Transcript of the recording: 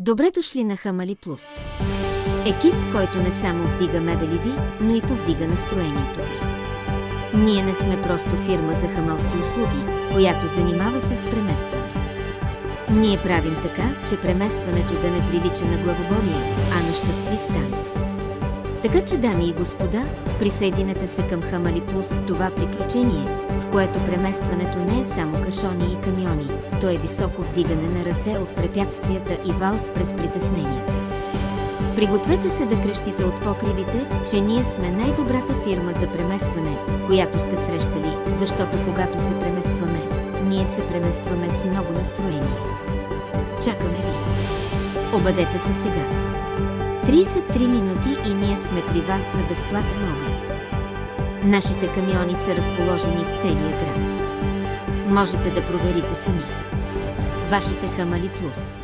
Добре дошли на Хамали Плюс. Екип, който не само вдига мебели ви, но и повдига настроението ви. Ние не сме просто фирма за хамалски услуги, която занимава се с преместване. Ние правим така, че преместването да не прилича на главоболие, а на щастлив танц. Така че, дами и господа, присъединете се към Хамали Плюс в това приключение, в което преместването не е само кашони и камиони, то е високо вдигане на ръце от препятствията и валс през притесненията. Пригответе се да крещите от покривите, че ние сме най-добрата фирма за преместване, която сте срещали, защото когато се преместваме, ние се преместваме с много настроение. Чакаме ви. Обадете се сега. 33 минути и ние сме при вас за безплатен оглед. Нашите камиони са разположени в целия град. Можете да проверите сами. Вашите Хамали Плюс.